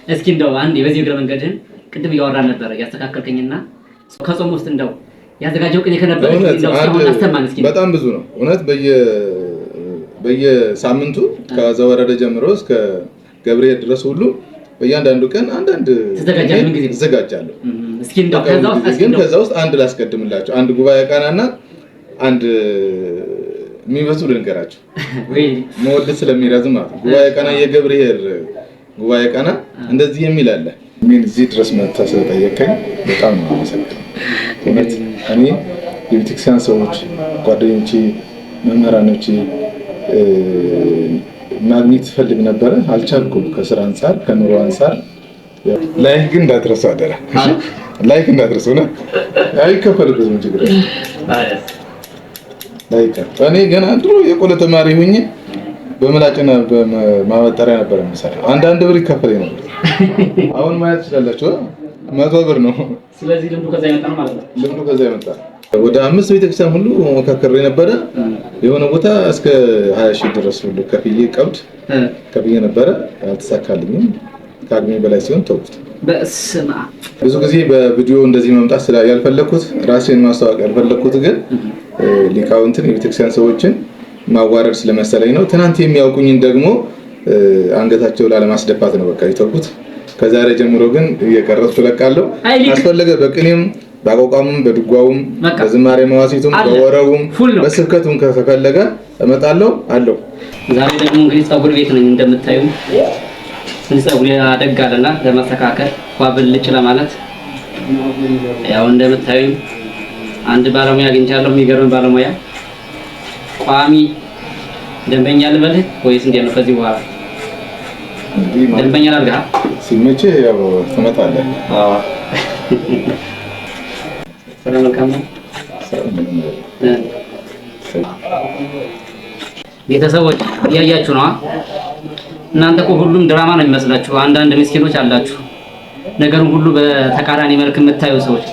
እስኪ እንደው አንዴ በዚህ እግረ መንገድህን ቅድም እያወራን ነበር ያስተካከልከኝና ከጾም ውስጥ እንደው ያዘጋጀው ቅኔ ከነበረ እንደው አስተማን እስኪ። በጣም ብዙ ነው እውነት በየሳምንቱ ከዘወረደ ጀምሮ እስከ ገብርኤል ድረስ ሁሉ በእያንዳንዱ ቀን አንዳንድ ተዘጋጃለሁ። እስኪ እንደው ከዛ ውስጥ አንድ ላስቀድምላችሁ። አንድ ጉባኤ ቃናና አንድ የሚበዙ ልንገራችሁ መወደድ ስለሚረዝም ማለት ነው። ጉባኤ ቃና የገብርኤል ጉባኤ ቃና እንደዚህ የሚል አለ። ምን እዚህ ድረስ መጥተህ ስለጠየቀኝ በጣም ነው የማመሰግነው። እውነት እኔ የቤተክርስቲያን ሰዎች ጓደኞቼ፣ መምህራኖቼ ማግኘት ፈልግ ነበረ፣ አልቻልኩም ከስራ አንፃር ከኑሮ አንፃር። ላይክ ግን እንዳትረሱ አደራ፣ ላይክ እንዳትረሱ ነው። አይከፈልበትም ችግር ላይክ። እኔ ገና ድሮ የቆሎ ተማሪ ሆኜ በመላጭና በማመጣሪያ ነበር የምሰራው። አንዳንድ ብር ይከፈለኝ ነበር። አሁን ማየት ትችላላችሁ 100 ብር ነው። ስለዚህ ልምዱ ከዛ ይመጣ ማለት ነው። ልምዱ ከዛ ይመጣ። ወደ 5 ቤተክርስቲያን ሁሉ መካከሬ ነበረ። የሆነ ቦታ እስከ 20 ሺህ ድረስ ሁሉ ከፍዬ ቀብድ ከፍዬ ነበረ። አልተሳካልኝም። ከአቅሜ በላይ ሲሆን ተውኩት። በስማ ብዙ ጊዜ በቪዲዮ እንደዚህ መምጣት ያልፈለኩት ራሴን ማስተዋወቅ ያልፈለኩት ግን ሊቃውንትን የቤተክርስቲያን ሰዎችን ማዋረድ ስለመሰለኝ ነው። ትናንት የሚያውቁኝን ደግሞ አንገታቸው ላለማስደፋት ነው በቃ የተውኩት። ከዛሬ ጀምሮ ግን እየቀረጽኩ ለቃለሁ። አስፈለገ በቅኔም በአቋቋሙም በድጓውም በዝማሬ መዋሲቱም በወረቡም በስብከቱም ከተፈለገ እመጣለሁ አለው። ዛሬ ደግሞ እንግዲህ ፀጉር ቤት ነኝ እንደምታዩ። ፀጉር ያደጋልና ለማስተካከል ቋብልጭ ለማለት ያው እንደምታዩ አንድ ባለሙያ አግኝቻለሁ። የሚገርም ባለሙያ ቋሚ ደንበኛ ልበልህ ወይስ እንዴት ነው? ከዚህ በኋላ ደንበኛ ላድርግህ ሲመችህ ያው ትመጣለህ። አዎ ሰላም ነው። ቤተሰቦች እያያችሁ ነው። እናንተ እኮ ሁሉም ድራማ ነው የሚመስላችሁ። አንዳንድ ምስኪኖች አላችሁ ነገሩን ሁሉ በተቃራኒ መልክ የምታዩ ሰዎች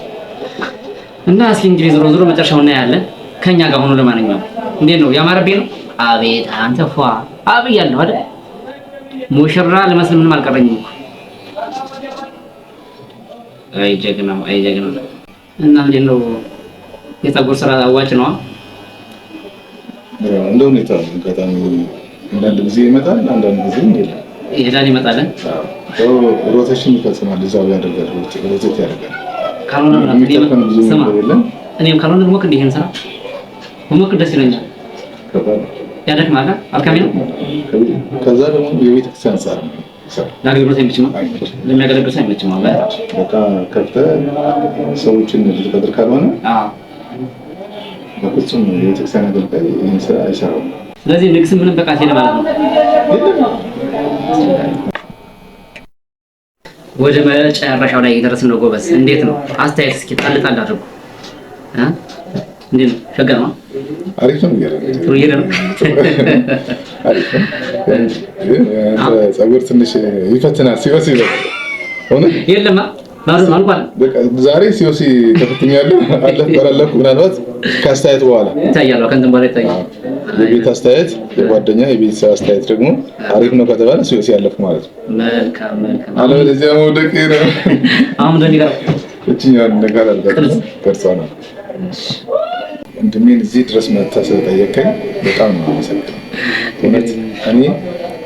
እና እስኪ እንግዲህ ዞሮ ዞሮ መጨረሻው እናያለን። ከኛ ጋር ሆኖ ለማንኛውም እንዴት ነው ያማረብኝ ነው? አቤት አንተ ፏ አብያለሁ አይደል? ሙሽራ ለመስል ምንም አልቀረኝም እኮ። አይ ጀግናው እና እንዴት ነው የፀጉር ስራ አዋጭ ነው? እንደው ነው አጋጣሚ አንዳንድ ጊዜ ይመጣል፣ አንዳንድ ጊዜ ይሄዳል ይመጣልን። ሮቴሽን ይፈጽማል፣ እዛው ያደርጋል፣ ሮቴት ያደርጋል። ካልሆነ እኔም ካልሆነ ደግሞ እንዲህን ስራ ሞክ ደስ ይለኛል። ያደክማል፣ አልካሚ ነው። ከዛ ደግሞ የቤተክርስቲያን ስራ ነው ለአገልግሎት አይመችም፣ ለሚያገለግል ሰው አይመችም። በቃ ከፍተህ ሰዎችን ልትቀጥር ካልሆነ በፍጹም የቤተክርስቲያን አገልጋይ ይህን ስራ አይሰራውም። ስለዚህ ንግስ ምንም በቃ ሄደ ማለት ነው። ወደ መጨረሻው ላይ እየደረስን ነው። ጎበዝ እንዴት ነው አስተያየት እስኪ ጣል አድርጉ። እንዴት ነው ሸጋ ነው? አሪፍ ነው። ፀጉር ትንሽ ይፈትናል። ሲወሲ ሆነ የለማ ባሩ ማልቋል። ዛሬ ሲወሲ ከፍተኛለሁ አለፈራለኩ ምናልባት ከአስተያየት በኋላ ይታያል። ከእንትን በኋላ ይታያል። የቤት አስተያየት፣ የጓደኛ የቤተሰብ አስተያየት ደግሞ አሪፍ ነው ከተባለ ሲወሲ ያለፉ ማለት ነው። መልካም አለበለዚያ መውደቅ ነው። አሁን እንደሚቀር እቺኛውን ነገር አልገባም ከርሷ ነው። እንደምን እዚህ ድረስ መጥተህ ስለጠየቀኝ በጣም ነው የማመሰግነው። እውነት እኔ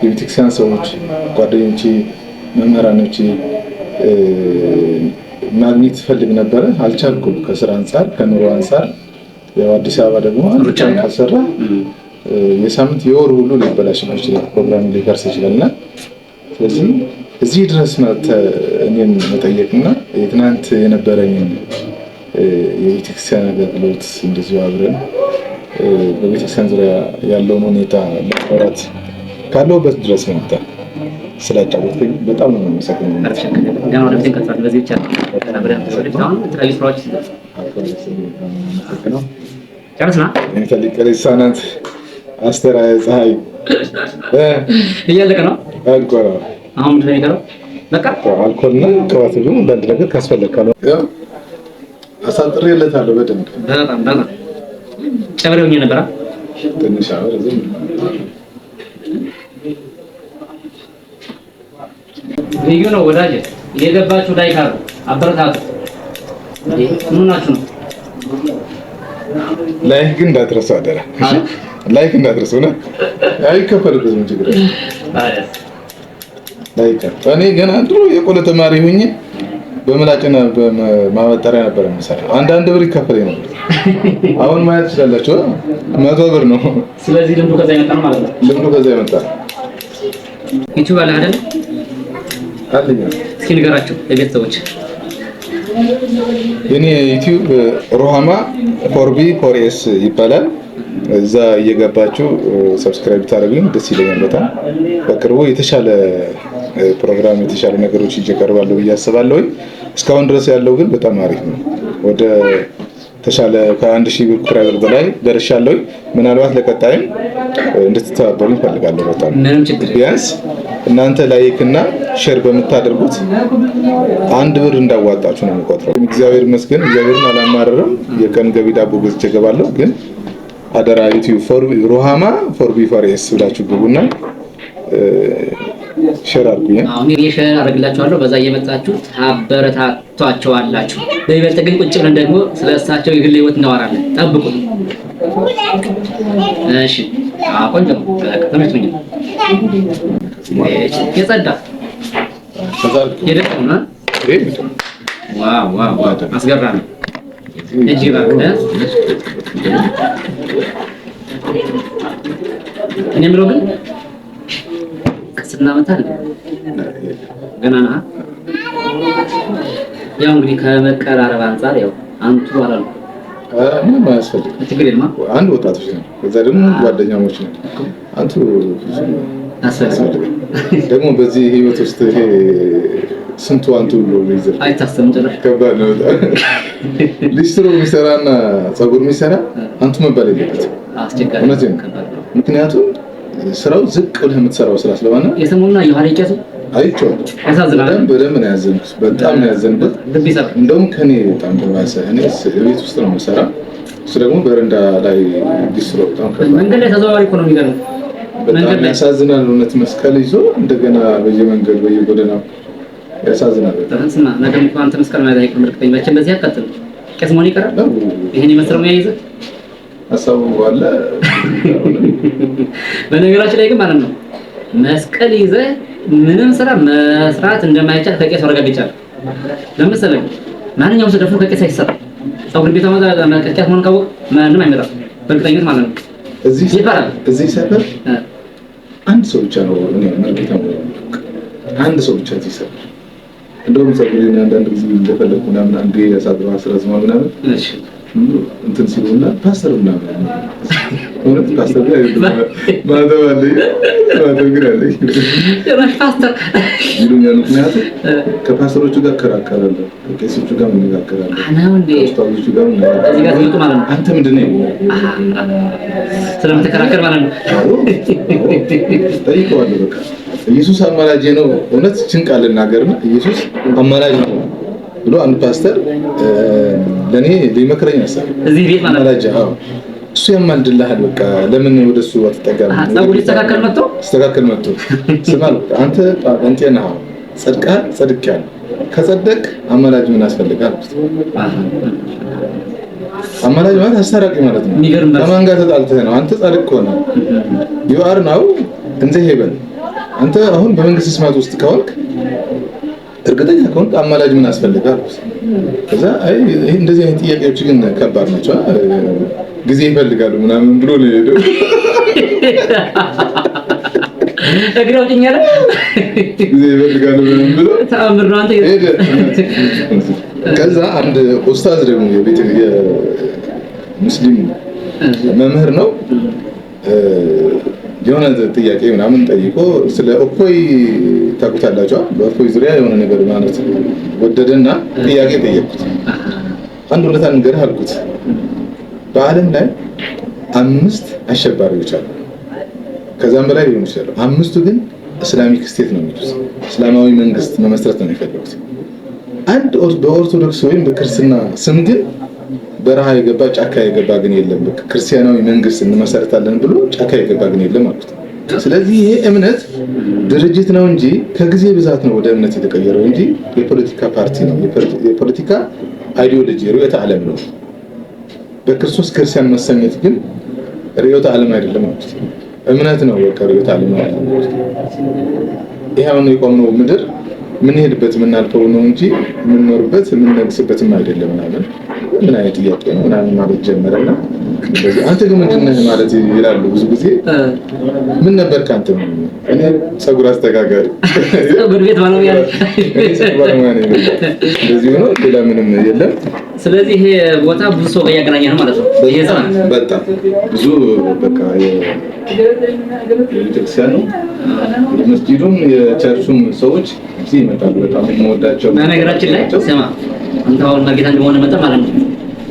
የቤተክርስቲያን ሰዎች ጓደኞቼ፣ መምህራኖቼ ማግኘት ፈልግ ነበረ፣ አልቻልኩም ከስራ አንፃር ከኑሮ አንፃር። ያው አዲስ አበባ ደግሞ አንድ ካሰራ የሳምንት የወር ሁሉ ሊበላሽ ይችላል፣ ፕሮግራም ሊፈርስ ይችላልና ስለዚህ እዚህ ድረስ መጥተህ እኔን መጠየቅና የትናንት የነበረኝን የቤተክርስቲያን አገልግሎት እንደዚሁ አብረን በቤተክርስቲያን ዙሪያ ያለውን ሁኔታ ለማውራት ካለሁበት ድረስ መጣ ስላጫወትከኝ በጣም ነው የምመሰግነው። ገና ወደ ቤት ከተፈለ በዚህ ብቻ አብረን ተሰልፈን ትራሊ ስራዎች ነው ጨርስና እኔ ተልቀለሳናት አስተራየ ፀሐይ እያለቀ ነው አልኮራ አሁን ምንድን ነው የሚቀረው? በቃ አልኮልና ቅባት ሁሉ አንዳንድ ነገር ካስፈለካለው ያው አሳጥሬለታለሁ በደንብ በጣም ጨብሬውኝ ነበር ትንሽ አወር ዝም ልዩ ነው ወዳጅ። እየገባችሁ ላይክ አድርጉ፣ አበረታቱ። ምን ናችሁ ነው? ላይክ ግን እንዳትረሱ አደራ። እሺ ላይክ እንዳትረሱ ነው። አይከፈልበትም ችግር ላይክ። እኔ ገና ድሮ የቆሎ ተማሪ ሆኜ በምላጭና በማበጠሪያ ነበር የምሰራው። አንዳንድ ብር ይከፈለኝ ነበር። አሁን ማየት ትችላላችሁ 100 ብር ነው። ስለዚህ ልምዱ ከዛ ይመጣ ማለት ነው። ልምዱ ከዛ ይመጣ። ዩቲዩብ አለ አይደል? አለኝ። እስኪ ንገራቸው ለቤተሰቦች። የኔ ዩቲዩብ ሩሃማ ፎርቢ ፎርኤስ ይባላል። እዛ እየገባችሁ ሰብስክራይብ ታደርጉኝ ደስ ይለኛል በጣም። በቅርቡ የተሻለ ፕሮግራም የተሻለ ነገሮች ይቀርባሉ ብዬ አስባለሁ። እስካሁን ድረስ ያለው ግን በጣም አሪፍ ነው። ወደ ተሻለ ከ1000 ሰብስክራይበር በላይ ደርሻለሁ። ምናልባት ለቀጣይም እንድትተባበሩ እፈልጋለሁ። በጣም ምንም ችግር ቢያንስ እናንተ ላይክ እና ሼር በምታደርጉት 1 ብር እንዳዋጣችሁ ነው የምቆጥረው። እግዚአብሔር ይመስገን፣ እግዚአብሔርን አላማረረም። የቀን ገቢ ዳቦ ገዝቼ እገባለሁ። ግን አደራ ዩቲዩብ ሩሃማ ፎርቢ ፎርኤስ ብላችሁ ግቡና ሼር አድርጉኝ። አሁን እኔ ሼር አደርግላችኋለሁ። በዛ እየመጣችሁ ታበረታቷቸዋላችሁ። በይበልጥ ግን ቁጭ ብለን ደግሞ ስለእሳቸው የግል ህይወት እናወራለን። ጠብቁ። እሺ ቆንጆ ነው። ተመችቶኝ ነው። የጸዳ የደቀም ነው። ዋው ዋው ዋው አስገራሚ እጅ ባክ። እኔ የምለው ግን ስናመጣል ገና ነው። ያው እንግዲህ ከመቀራረብ አንፃር ያው አንቱ አላሉ ምንም አያስፈልግም። ችግር የለም። አንድ ወጣቶች ነው፣ ከዛ ደግሞ ጓደኛሞች ነው። አንቱ አያስፈልግም። ደግሞ በዚህ ህይወት ውስጥ ይሄ ስንቱ አንቱ ብሎ ይዘር አይታሰብም። ጭራሽ ከባድ ነው። ሊስትሮ የሚሰራና ፀጉር የሚሰራ አንቱ መባል የለበትም። አስቸጋሪ ነው። ምክንያቱም ስራው ዝቅ ብለህ የምትሰራው ስራ ስለሆነ የሰሞኑን የኋላ ቄሱ አይቼዋለሁ። በደንብ ነው ያዘንኩት። በጣም ነው ያዘንኩት። እንደውም ከኔ በጣም ተባሰ። እኔ ቤት ውስጥ ነው የምሰራው፣ እሱ ደግሞ በረንዳ ላይ ዲስትሮ በጣም መንገድ ላይ ተዘዋዋሪ እኮ ነው የሚገርመው። በጣም ያሳዝናል። እውነት መስቀል ይዞ እንደገና በየመንገዱ በየጎዳናው ያሳዝናል። ተንስማ ነገር እንኳን አንተ መስቀል ማለት አይቀርም። እርግጠኛ መቼም በዚህ አትቀጥል። ቄስ መሆን ይቀራል። ይሄን የመሰለው ነው ያይዘ አሳቡ አለ። በነገራችን ላይ ግን ማለት ነው መስቀል ይዘህ ምንም ስራ መስራት እንደማይቻል ከቄስ አረጋግጫለሁ። ለምሳሌ ማንኛውም ሰው ደፍሮ ከቄስ አይሰራ። ፀጉር ቤት አመጣ ቄስ መሆን ካወቅ ማንም አይመጣም በእርግጠኝነት ማለት ነው። እዚህ ሰፈር አንድ ሰው ብቻ ነው እኔ መልክታም አንድ ሰው ብቻ እዚህ ሰፈር እንደውም ፀጉሬን አንዳንድ ጊዜ እንደፈለኩ ምናምን አንዴ ያሳድረው አስረዝማ ምናምን እሺ እንትን ሲሉና ፓስተር ምናምን ወንድ ፓስተር ላይ ማዘባለኝ ፓስተር ይሉኛል። ምክንያቱም ከፓስተሮቹ ጋር እከራከራለሁ፣ ከቄሶቹ ጋር እንነጋገራለሁ፣ ከፓስተሮቹ ጋር እንነጋገራለሁ። አንተ ምንድን ነው ስለምትከራከር ማለት ነው? ጠይቀዋለሁ። በቃ ኢየሱስ አማላጅ ነው። እውነት ጭንቃል ልናገርና ኢየሱስ አማላጅ ነው ብሎ አንድ ፓስተር ለኔ ሊመክረኝ አሰብ እዚህ ቤት ማለት ነው። እሱ ያማልድልሃል። በቃ ለምን ወደሱ አትጠጋም? ጸጉር ይስተካከል መጥቶ ስማል አንተ እንጤና ጸድቃል ጸድቃል ከጸደቅ አማላጅ ምን ያስፈልጋል? አማላጅ ማለት አስታራቂ ማለት ነው። ከማን ጋር ተጣልተህ ነው? አንተ ጻድቅ ከሆነ you are now in the heaven። አንተ አሁን በመንግስት ስማት ውስጥ ከሆንክ እርግጠኛ ከሆንክ አማላጅ ምን ያስፈልጋል? ከዛ አይ ይሄ እንደዚህ አይነት ጥያቄዎች ግን ከባድ ናቸው፣ ጊዜ ይፈልጋሉ ምናምን ብሎ ነው የሄደው። እግረው ጭኛለ ጊዜ ይፈልጋሉ ምናምን ብሎ ተአምር ነው አንተ ሄደ። ከዛ አንድ ኡስታዝ ደግሞ የሙስሊም መምህር ነው የሆነ ጥያቄ ምናምን ጠይቆ ስለ እፎይ ታውቁታላችሁ። በእፎይ ዙሪያ የሆነ ነገር ማለት ወደደና ጥያቄ ጠየቁት። አንድ ሁለት ነገር አልኩት። በዓለም ላይ 5 አሸባሪዎች አሉ፣ ከዛም በላይ ሊሆኑ ይችላሉ። 5ቱ ግን እስላሚክ ስቴት ነው የሚሉት፣ እስላማዊ መንግስት መመስረት ነው የሚፈልጉት። አንድ በኦርቶዶክስ ወይም በክርስትና ስም ግን በረሃ የገባ ጫካ የገባ ግን የለም። ክርስቲያናዊ መንግስት እንመሰርታለን ብሎ ጫካ የገባ ግን የለም ማለት ነው። ስለዚህ ይሄ እምነት ድርጅት ነው እንጂ ከጊዜ ብዛት ነው ወደ እምነት የተቀየረው እንጂ የፖለቲካ ፓርቲ ነው። የፖለቲካ አይዲዮሎጂ ርዕዮተ ዓለም ነው። በክርስቶስ ክርስቲያን መሰኘት ግን ርዕዮተ ዓለም አይደለም ማለት ነው። እምነት ነው። በቃ ርዕዮተ ዓለም አይደለም። ይሄው ነው የቆመው ምድር ምን ሄድበት የምናልፈው ነው እንጂ የምንኖርበት የምንነግስበትም አይደለም ማለት ምን አይነት ጥያቄ ነው ምናምን ማለት ጀመረና ስለዚህ አንተ ግን ምንድን ነህ ማለት ይላሉ ብዙ ጊዜ ምን ነበር ካንተ እኔ ጸጉር አስተካካሪ ጸጉር ቤት ባለሙያ ስለዚህ ነው ሌላ ምንም የለም። ስለዚህ ይሄ ቦታ ብዙ ሰው ያገናኘ ነው ማለት ነው። በጣም ብዙ በቃ የቤተክርስቲያኑ የመስጂዱም የቸርቹም ሰዎች እዚህ ይመጣሉ። በጣም የምወዳቸው በነገራችን ላይ ስማ አንተ አሁን መርጌታ እንደሆነ መጣ ማለት ነው።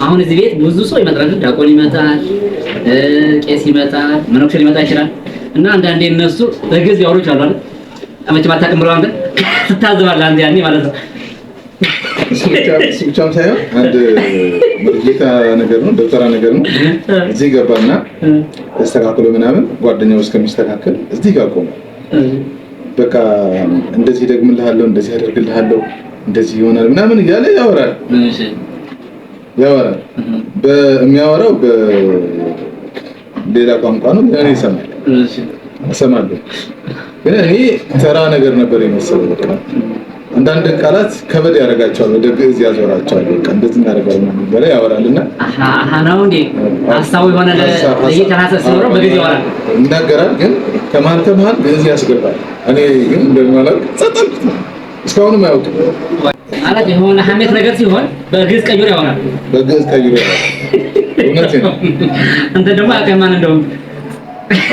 አሁን እዚህ ቤት ብዙ ሰው ይመጣል። ዲያቆን ይመጣል፣ ቄስ ይመጣል፣ መነኩሴ ሊመጣ ይችላል። እና አንዳንዴ እነሱ በግዝ ያወሩ ይችላሉ አይደል? አመች ማታቀም ብለው አንተ ትታዘባለህ አንተ ያኔ ማለት ነው። ብቻም ሳይሆን አንድ መርጌታ ነገር ነው ደብተራ ነገር ነው። እዚህ ገባና ተስተካክሎ ምናምን ጓደኛው እስከሚስተካከል እዚህ ጋር ቆመ። በቃ እንደዚህ ደግምልሃለሁ፣ እንደዚህ አደርግልሃለሁ፣ እንደዚህ ይሆናል ምናምን እያለ ያወራል። በሚያወራው በሌላ ቋንቋ ነው። እኔ እሰማለሁ ግን እኔ ተራ ነገር ነበር የመሰለው። በቃ አንዳንድ ቃላት ከበድ ያደርጋቸዋል፣ ወደ ግዕዝ ያዞራቸዋል። በቃ እንደዚህ እናደርጋለን ማለት ያወራልና ነው እንዴ ሐሳቡ የሆነ ለየተራሰ ሲኖረው በግዕዝ ያወራል ይናገራል። ግን ከመሀል ግዕዝ ያስገባል። እኔ ግን እንደማላውቅ ጸጥል እስካሁንም አያውቅም ማለት የሆነ ሐሜት ነገር ሲሆን በግዕዝ ቀይሮ ያወራል። እውነት ነው። አንተ ደግሞ አቀማን እንደውም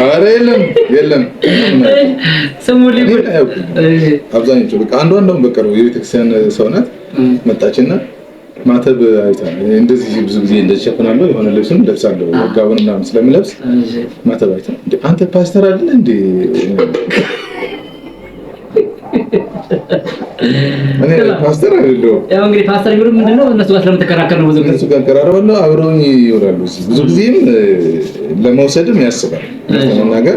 ኧረ የለም ስሙ ሊጉድ አብዛኞቹ በቃ አንዷም በቃ ነው የቤተክርስቲያን ሰው ናት። መጣችና ማተብ አይታ እንደዚህ ብዙ ጊዜ እንደዚህ ሸፈናለሁ የሆነ ልብስም ለብሳለሁ ጋውን ምናምን ስለምለብስ ማተብ አይታ አንተ ፓስተር አይደል እንዴ? እኔ ፓስተር አይደለሁም። ያው እንግዲህ ፓስተር ይሉ ምንድነው እነሱ ጋር ስለምትከራከር ነው። ብዙ ጊዜ እነሱ ጋር ቀራረባለሁ አብረውኝ ይወራሉ። ብዙ ጊዜም ለመውሰድም ያስባል ነገር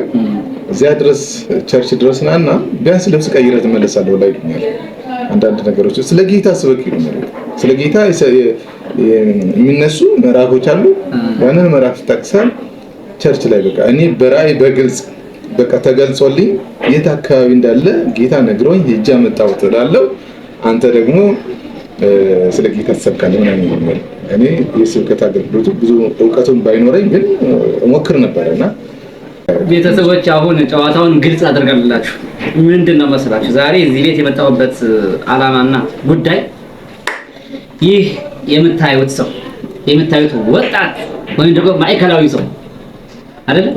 እዚያ ድረስ ቸርች ድረስ ናና ቢያንስ ልብስ ቀይረህ ትመለሳለህ ላይ ይሉኛል። አንዳንድ ነገሮች ስለ ጌታ ስበክ ይሉኛል። ስለ ጌታ የሚነሱ ምዕራፎች አሉ። ያንን ምዕራፍ ጠቅሰን ቸርች ላይ በቃ እኔ በራእይ በግልጽ በቃ ተገልጾልኝ የት አካባቢ እንዳለ ጌታ ነግሮኝ ሄጄ አመጣሁት እላለሁ። አንተ ደግሞ ስለ ጌታ ተሰብካለህ ምናምን ይሉኛል። እኔ የስብከት አገልግሎቱ ብዙ እውቀቱን ባይኖረኝ ግን እሞክር ነበርና ቤተሰቦች አሁን ጨዋታውን ግልጽ አደርጋላችሁ። ምንድነው መሰላችሁ ዛሬ እዚህ ቤት የመጣሁበት ዓላማና ጉዳይ ይህ የምታዩት ወጣት ወይም ደግሞ ማዕከላዊ ሰው አይደል?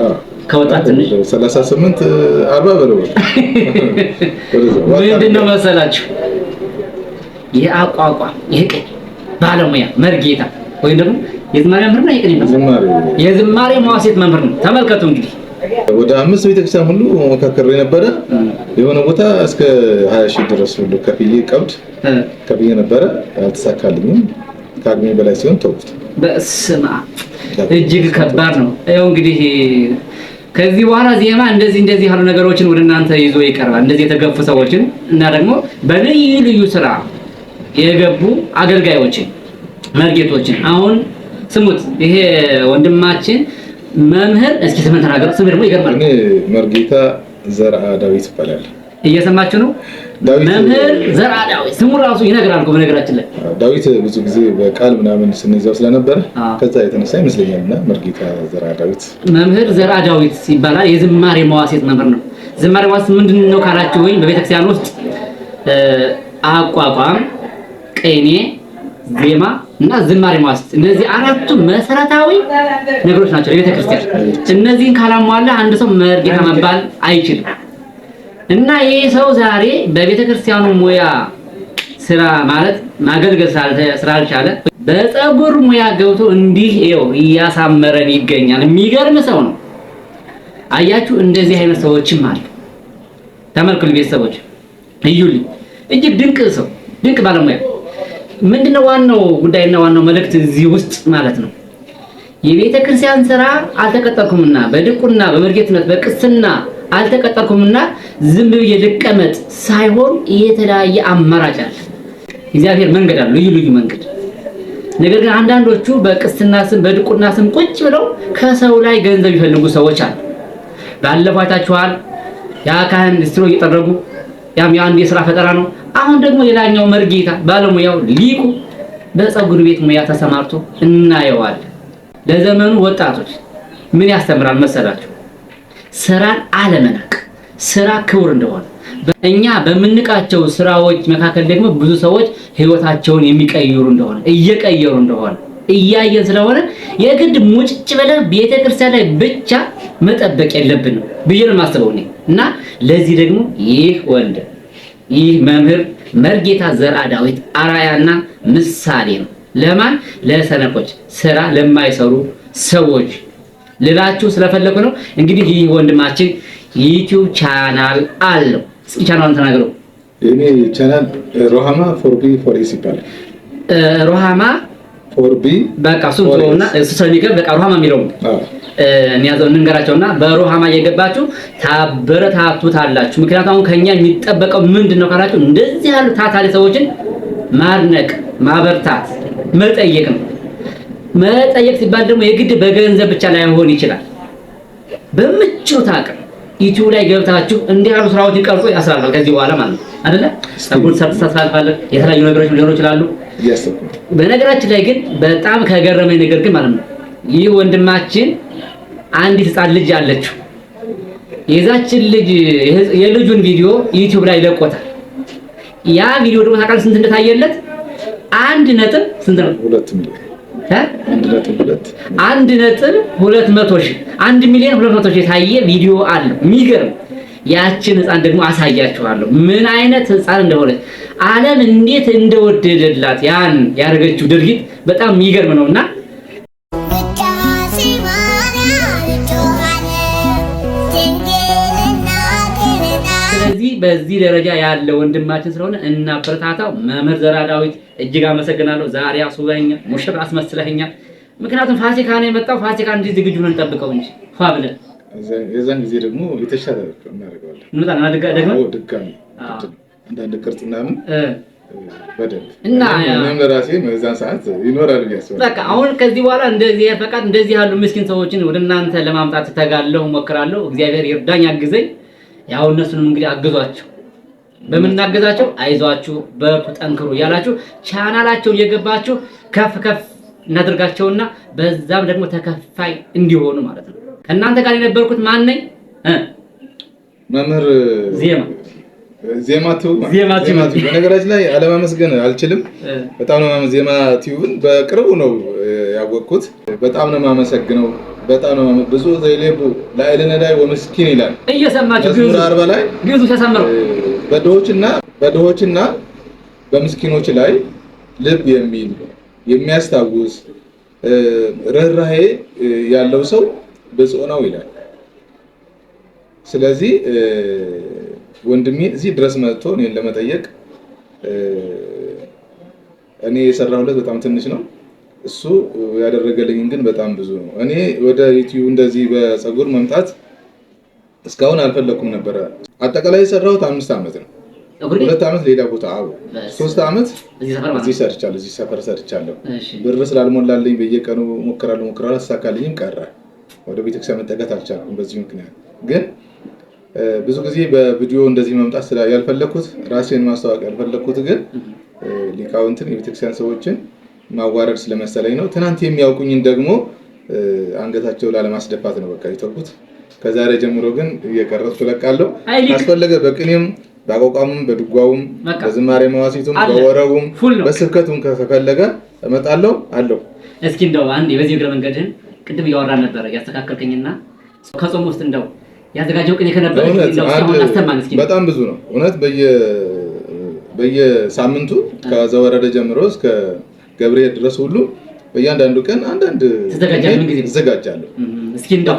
ከወጣት ትንሽ 38 40 በለው ምንድነው መሰላችሁ የአቋቋም የቅኔ ባለሙያ መርጌታ ወይም ደግሞ የዝማሬ መምህር ነው። የዝማሬ መዋሥዕት መምህር ነው። ተመልከቱ እንግዲህ ወደ 5 ቤተክርስቲያን ሁሉ መካከሬ ነበረ። የሆነ ቦታ እስከ 20,000 ድረስ ሁሉ ከፍዬ ነበረ። አልተሳካልኝም። ከአቅሜ በላይ ሲሆን ተውኩት። በስመ አብ እጅግ ከባድ ነው። ይኸው እንግዲህ ከዚህ በኋላ ዜማ እንደዚህ ያሉ ነገሮችን ወደ እናንተ ይዞ ይቀርባል። እንደዚህ የተገፉ ሰዎችን እና ደግሞ በልዩ ስራ የገቡ አገልጋዮችን መርጌቶችን አሁን ስሙት። ይሄ ወንድማችን መምህር እስኪ ስምን ተናገሩ። ስሙ ደግሞ ይገርማል። እኔ መርጌታ ዘርአ ዳዊት ይባላል። እየሰማችሁ ነው። መምህር ዘርአ ዳዊት ስሙ ራሱ ይነግራል እኮ በነገራችን ላይ ዳዊት ብዙ ጊዜ በቃል ምናምን ስንይዘው ስለነበረ ከዛ የተነሳ ይመስለኛልና መርጌታ ዘርአ ዳዊት መምህር ዘርአ ዳዊት ይባላል። የዝማሬ መዋሥዕት መምህር ነው። ዝማሬ መዋሥዕት ምንድነው ካላችሁ ወይ በቤተክርስቲያን ውስጥ አቋቋም፣ ቅኔ፣ ዜማ እና ዝማሬ መዋሥዕት እነዚህ አራቱ መሰረታዊ ነገሮች ናቸው ለቤተክርስቲያን። እነዚህን ካላሟላ አንድ ሰው መርጌታ መባል አይችልም። እና ይሄ ሰው ዛሬ በቤተክርስቲያኑ ሙያ ስራ ማለት ማገልገል ስላልቻለ በፀጉር ሙያ ገብቶ እንዲህ ይኸው እያሳመረን ይገኛል። የሚገርም ሰው ነው። አያችሁ፣ እንደዚህ አይነት ሰዎችም አሉ። ተመልከቱ ቤተሰቦች፣ እዩልኝ። እጅግ ድንቅ ሰው፣ ድንቅ ባለሙያ። ምንድነው ዋናው ጉዳይና ዋናው መልእክት እዚህ ውስጥ ማለት ነው? የቤተክርስቲያን ስራ አልተቀጠልኩምና በድቁና በመርጌትነት በቅስና አልተቀጠርኩምና ዝም ብዬ ልቀመጥ ሳይሆን የተለያየ አማራጭ አለ። እግዚአብሔር መንገድ አለ፣ ልዩ ልዩ መንገድ። ነገር ግን አንዳንዶቹ በቅስና ስም በድቁና ስም ቁጭ ብለው ከሰው ላይ ገንዘብ ይፈልጉ ሰዎች አሉ። ባለፈው አይታችኋል። ያ ካህን ስትሮ እየጠረጉ ያም የአንድ የሥራ ፈጠራ ነው። አሁን ደግሞ ሌላኛው መርጌታ ባለሙያው ሊቁ በፀጉር ቤት ሙያ ተሰማርቶ እናየዋለን። ለዘመኑ ወጣቶች ምን ያስተምራል መሰላችሁ? ስራን አለመናቅ፣ ስራ ክቡር እንደሆነ። እኛ በምንቃቸው ስራዎች መካከል ደግሞ ብዙ ሰዎች ህይወታቸውን የሚቀይሩ እንደሆነ እየቀየሩ እንደሆነ እያየን ስለሆነ የግድ ሙጭጭ ብለን ቤተክርስቲያን ላይ ብቻ መጠበቅ የለብንም ብዬ ነው የማስበው እኔ። እና ለዚህ ደግሞ ይህ ወንድም ይህ መምህር መርጌታ ዘርአ ዳዊት አራያና ምሳሌ ነው። ለማን? ለሰነፎች፣ ስራ ለማይሰሩ ሰዎች ልላችሁ ስለፈለኩ ነው። እንግዲህ ይህ ወንድማችን ዩቲዩብ ቻናል አለው። እስኪ ቻናሉን ተናገሩ። እኔ ቻናል ሮሃማ ፎርቢ ፎሬስ ይባላል። ሮሃማ ፎርቢ በቃ ሱንቶና እሱ ስለሚገብ በቃ ሮሃማ የሚለው እንያዘው እንንገራቸውና በሮሃማ እየገባችሁ ታበረታቱታላችሁ። ምክንያቱም አሁን ከኛ የሚጠበቀው ምንድነው ካላችሁ እንደዚህ ያሉ ታታሪ ሰዎችን ማድነቅ፣ ማበርታት፣ መጠየቅ ነው። መጠየቅ ሲባል ደግሞ የግድ በገንዘብ ብቻ ላይሆን ይችላል። በምትችሉት አቅም ዩቲዩብ ላይ ገብታችሁ እንዲህ ያሉ ስራዎችን ቀርጾ ያስራል ከዚህ በኋላ ማለት ነው አይደለ? ሰፖርት ሰርተሳልፋለህ የተለያዩ ነገሮች ሊሆኑ ይችላሉ። በነገራችን ላይ ግን በጣም ከገረመኝ ነገር ግን ማለት ነው ይህ ወንድማችን አንዲት ህፃን ልጅ አለችው። የዛችን ልጅ የልጁን ቪዲዮ ዩቲዩብ ላይ ለቆታል። ያ ቪዲዮ ደግሞ ታውቃለህ ስንት እንደታየለት? 1 ነጥብ ስንት ነው? 2 ሚሊዮን 1 ሚሊዮን 200 ሺህ የታየ ቪዲዮ አለው። የሚገርም ያችን ህፃን ደግሞ አሳያችኋለሁ ምን አይነት ህፃን እንደሆነች ዓለም እንዴት እንደወደደላት ያን ያደረገችው ድርጊት በጣም የሚገርም ነውና ስለዚህ በዚህ ደረጃ ያለ ወንድማችን ስለሆነ እናበረታታው። መምህር ዘርአ ዳዊት እጅግ አመሰግናለሁ። ዛሬ አስውበኸኛል፣ ሙሽራ አስመስለኸኛል። ምክንያቱም ፋሲካ ነው የመጣው። ፋሲካ እንዲህ ዝግጁ ሆነን እንጠብቀው እንጂ ፏ ብለን የዛን ጊዜ ደግሞ የተሻለ እናደርገዋለን። እንውጣና ድጋሚ አንዳንድ ቅርጽ ምናምን በደንብ እና ምንም ለራሴ መዛን ሰዓት ይኖራል ያስባል። በቃ አሁን ከዚህ በኋላ እንደዚህ ፈቃድ እንደዚህ ያሉ ምስኪን ሰዎችን ወደ እናንተ ለማምጣት ተጋለሁ ሞክራለሁ። እግዚአብሔር ይርዳኝ ያግዘኝ። ያው እነሱንም እንግዲህ አግዟቸው። በመናገዛቸው አይዟችሁ በርቱ ጠንክሩ ያላችሁ ቻናላቸው እየገባችሁ ከፍ ከፍ እናድርጋቸውና በዛም ደግሞ ተከፋይ እንዲሆኑ ማለት ነው። ከእናንተ ጋር የነበርኩት ማን ነኝ? መምህር ዜማ ቲዩብ። በነገራችን ላይ አለማመስገን አልችልም። በጣም ነው ዜማ ቲዩብን በቅርቡ ነው ያወቅኩት። በጣም ነው የማመሰግነው። በጣም ነው ብዙ ዘይሌቡ ላይለነዳይ ወምስኪን ይላል። እየሰማችሁ ግዙ 40 ላይ ግዙ ተሰምሩ በድሆችና በምስኪኖች ላይ ልብ የሚል የሚያስታውስ ርህራሄ ያለው ሰው ብፁዕ ነው ይላል። ስለዚህ ወንድሜ እዚህ ድረስ መጥቶ እኔን ለመጠየቅ እኔ የሰራሁለት በጣም ትንሽ ነው። እሱ ያደረገልኝ ግን በጣም ብዙ ነው። እኔ ወደ ዩቲዩብ እንደዚህ በፀጉር መምጣት እስካሁን አልፈለኩም ነበር። አጠቃላይ የሰራሁት 5 ዓመት ነው። 2 ዓመት ሌላ ቦታ 3 ዓመት እዚህ ሰርቻለሁ። እዚህ ሰፈር ሰርቻለሁ። ብር ስላልሞላልኝ በየቀኑ ሞክራለሁ አሳካልኝም ቀረ። ወደ ቤተክርስቲያን መጠጋት አልቻልኩም። በዚህ ምክንያት ግን ብዙ ጊዜ በቪዲዮ እንደዚህ መምጣት ያልፈለኩት ራሴን ማስተዋወቅ ያልፈለኩት ግን ሊቃውንትን የቤተክርስቲያን ሰዎችን ማዋረድ ስለመሰለኝ ነው። ትናንት የሚያውቁኝን ደግሞ አንገታቸው ላለማስደፋት ነው በቃ የተውኩት። ከዛሬ ጀምሮ ግን እየቀረጽኩ ለቃለሁ። አስፈለገ በቅኔም በአቋቋሙም በድጓውም በዝማሬ መዋሲቱም በወረቡም በስብከቱም ከፈለገ እመጣለሁ አለው። እስኪ እንደው አንዴ በዚህ እግረ መንገድህን ቅድም እያወራን ነበር ያስተካከልከኝና ከጾም ውስጥ እንደው ያዘጋጀው ቅኔ ከነበረ እንደው አስተማን እስኪ። በጣም ብዙ ነው እውነት በየሳምንቱ ከዘወረደ ጀምሮ እስከ ገብርኤል ድረስ ሁሉ በእያንዳንዱ ቀን አንዳንድ ተዘጋጃለሁ። እስኪ እንደው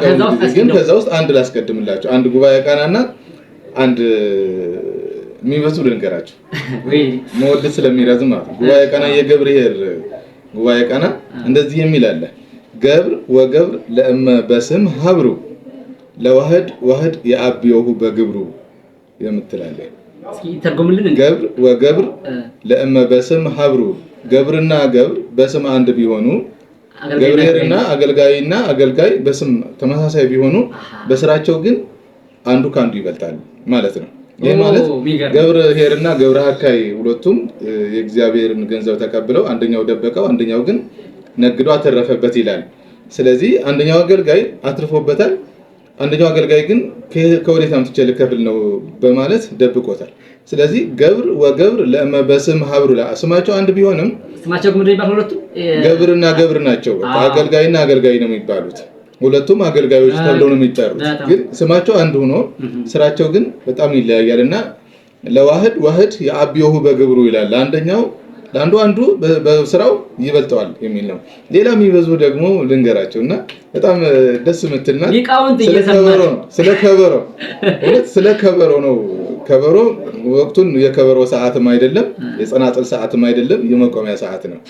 ከዛ ውስጥ አንድ ላስቀድምላችሁ። አንድ ጉባኤ ቃናና አንድ የሚበዙ ልንገራችሁ መወደስ ስለሚረዝም ማለት ነው። ጉባኤ ቃና የገብርኤል ጉባኤ ቃና እንደዚህ የሚል አለ። ገብር ወገብር ለእመ በስም ሀብሩ ለዋህድ ዋህድ የአብዮሁ በግብሩ የምትላለ እስኪ ተርጉምልን። ገብር ወገብር ለእመ በስም ሀብሩ ገብርና ገብር በስም አንድ ቢሆኑ ገብርና አገልጋይና አገልጋይ በስም ተመሳሳይ ቢሆኑ በስራቸው ግን አንዱ ካንዱ ይበልጣል ማለት ነው። ይሄ ማለት ገብርሄርና ገብረአካይ ሁለቱም የእግዚአብሔርን ገንዘብ ተቀብለው አንደኛው ደበቀው አንደኛው ግን ነግዶ አተረፈበት ይላል። ስለዚህ አንደኛው አገልጋይ አትርፎበታል፣ አንደኛው አገልጋይ ግን ከወዴት አምጥቼ ልከፍል ነው በማለት ደብቆታል። ስለዚህ ገብር ወገብር ለእመ በስም ሀብሩ ስማቸው አንድ ቢሆንም ስማቸው ግን ይባል ሁለቱም ገብርና ገብር ናቸው። አገልጋይና አገልጋይ ነው የሚባሉት። ሁለቱም አገልጋዮች ተብለው ነው የሚጠሩት። ግን ስማቸው አንድ ሆኖ ስራቸው ግን በጣም ይለያያልና ለዋህድ ዋህድ የአብዮሁ በግብሩ ይላል። አንዱ በስራው ይበልጠዋል የሚል ነው። ሌላ የሚበዙ ደግሞ ልንገራቸውና በጣም ደስ የምትልና ስለከበሮ ነው። ከበሮ ወቅቱን የከበሮ ሰዓትም አይደለም፣ የጸናጽል ሰዓትም አይደለም፣ የመቆሚያ ሰዓት ነው።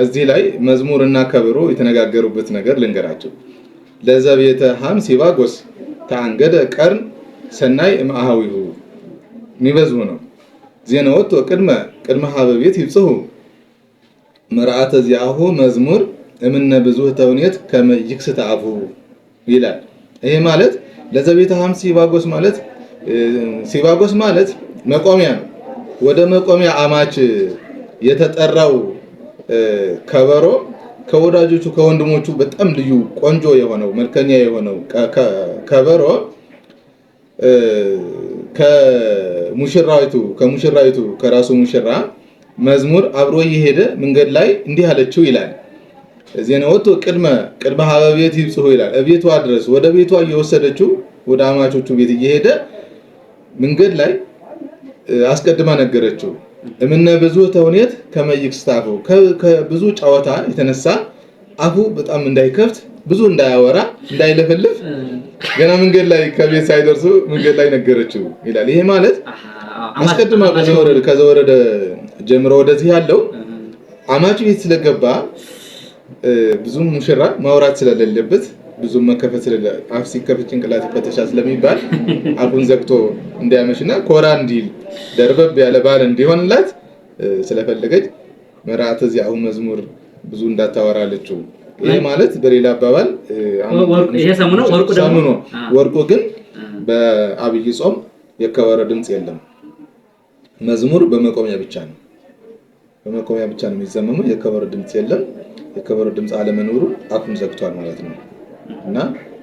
እዚህ ላይ መዝሙርና ከበሮ የተነጋገሩበት ነገር ልንገራቸው። ለዘቤተ ሐም ሲባጎስ ተአንገደ ቀርን ሰናይ እምአሃዊሁ የሚበዙ ነው። ዜናዎት ቅድመ ሀበቤት ይብጽሑ መርዓተ ዚአሁ መዝሙር እምነ ብዙ ተውኔት ከመ ይክስት አፉ ይላል። ይሄ ማለት ለዘቤተ ሐም ሲባጎስ ማለት መቆሚያ ነው። ወደ መቆሚያ አማች የተጠራው ከበሮ ከወዳጆቹ ከወንድሞቹ በጣም ልዩ ቆንጆ የሆነው መልከኛ የሆነው ከበሮ ከሙሽራይቱ ከራሱ ሙሽራ መዝሙር አብሮ እየሄደ መንገድ ላይ እንዲህ አለችው ይላል። ዜናዎት ቅድመ ሀበቤት ይብጽሑ ይላል። እቤቷ ድረስ ወደ ቤቷ እየወሰደችው ወደ አማቾቹ ቤት እየሄደ መንገድ ላይ አስቀድማ ነገረችው። እምነ ብዙ ተውኔት ከመ ይክስት አፉ ከብዙ ጨዋታ የተነሳ አፉ በጣም እንዳይከፍት ብዙ እንዳያወራ እንዳይለፈልፍ ገና መንገድ ላይ ከቤት ሳይደርሱ መንገድ ላይ ነገረችው ይላል። ይሄ ማለት አስቀድማ ከዘወረደ ጀምሮ ወደዚህ ያለው አማቹ ቤት ስለገባ ብዙም ሙሽራ ማውራት ስለሌለበት ብዙም መከፈት አፍ ሲከፈት ጭንቅላት ይፈተሻል ስለሚባል አፉን ዘግቶ እንዲያመሽና ኮራ እንዲል ደርበብ ያለ ባል እንዲሆንላት ስለፈለገች መርዓተ ዚአሁ መዝሙር ብዙ እንዳታወራለችው። ይሄ ማለት በሌላ አባባል ይሄ ሰሙኑ ወርቁ ግን በአብይ ጾም የከበሮ ድምጽ የለም። መዝሙር በመቆሚያ ብቻ ነው የሚዘመመው። የከበሮ ድምጽ የለም። የከበሮ ድምጽ አለመኖሩ አፉን ዘግቷል ማለት ነው እና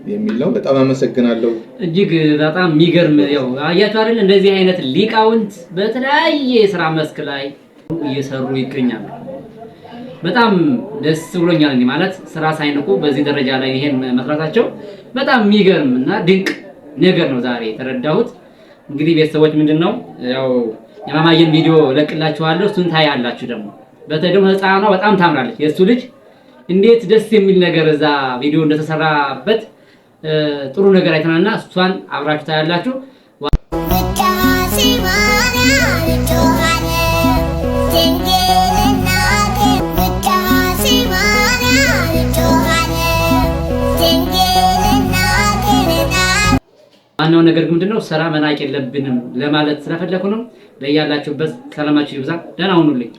የሚል ነው። በጣም አመሰግናለሁ። እጅግ በጣም የሚገርም ያው አያችሁ አይደል? እንደዚህ አይነት ሊቃውንት በተለያየ ስራ መስክ ላይ እየሰሩ ይገኛሉ። በጣም ደስ ብሎኛል። እኔ ማለት ስራ ሳይንቁ በዚህ ደረጃ ላይ ይሄን መስራታቸው በጣም የሚገርም እና ድንቅ ነገር ነው ዛሬ የተረዳሁት። እንግዲህ ቤተሰቦች ምንድነው ያው የማማየን ቪዲዮ ለቅላችኋለሁ፣ እሱን ታያላችሁ። ደግሞ በተለይ ደግሞ ህፃኗ በጣም ታምራለች። የሱ ልጅ እንዴት ደስ የሚል ነገር እዛ ቪዲዮ እንደተሰራበት ጥሩ ነገር አይተናልና እሷን አብራችሁ ታያላችሁ። ዋናው ነገር ምንድነው ስራ መናቅ የለብንም ለማለት ስለፈለኩ ነው። በያላችሁበት ሰላማችሁ ይብዛ። ደህና ሁኑልኝ።